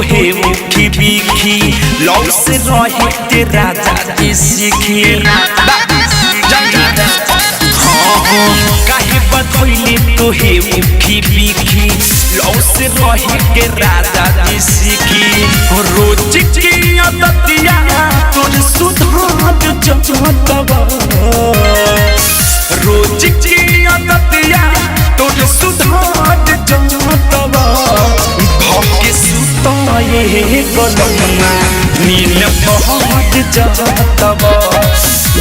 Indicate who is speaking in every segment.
Speaker 1: तोहे उखी बिखी लव से रहे के राजा जी सीखी काहे बतैले तोहे उखी बिखी लव से रहे के राजा जी सीखी रोज की अदतिया तोर सुधार जतवा रोज की अदतिया तोर सुधार जतवा भके सुताए गलमा नील बहुत जतवा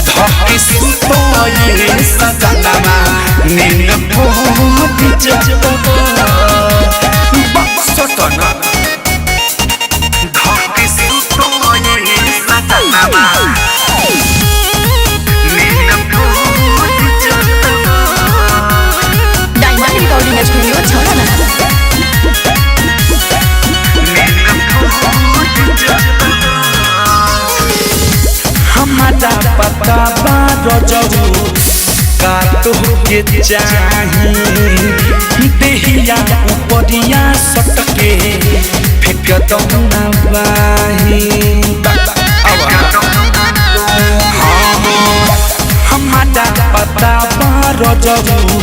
Speaker 1: धके सुताए सजनमा नील बहुत जतवा बक्सटना धके सुताए सजनमा नील बहुत जतवा
Speaker 2: डायमंड रिकॉर्डिंग स्टूडियो छोड़ना
Speaker 1: हमारा पता रजऊ का तोहके चाही देहिया उपरिया सटके फेंक दौना बाही हमारा पता रजऊ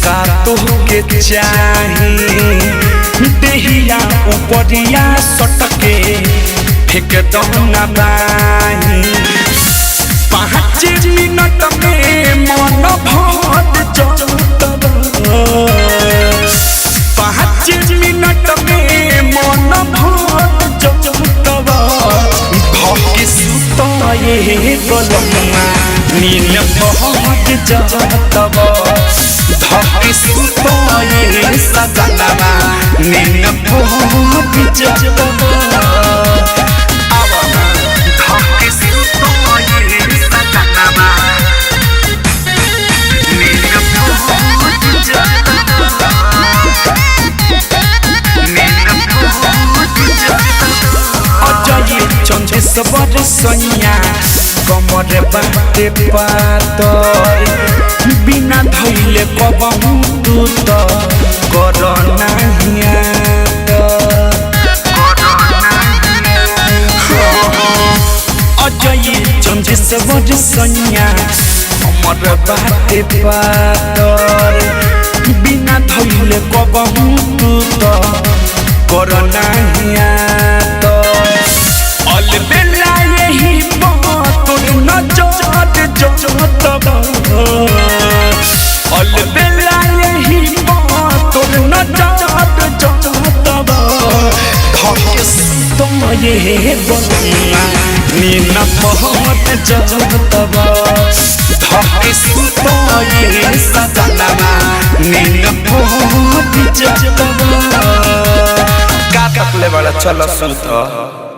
Speaker 1: का तोहके चाही देहिया उपरिया सटके फेंक दौना बाही 5 मिनट में मन भर जतवा 5 मिनट में मन भर जतवा धके सुताए गलमा नील बहुत जतवा धके सुताए सजनमा नील बहुत जतवा चंदेश्वर सैया कमर बाटे पातर बिना धैले कबहू तू तो कर नाहिया अजय चंदेश्वर सैया कमर बाटे पातर बिना धैले कबहू तू तो कर नाहिया अलबेला यही तोर नजर जतवा अलबेला यही तोर नजर जतवा धके सुताए गलमा नील बहुत जतवा धके सुताए सजनमा नील बहुत जतवा का तकले बड़ा चल सुत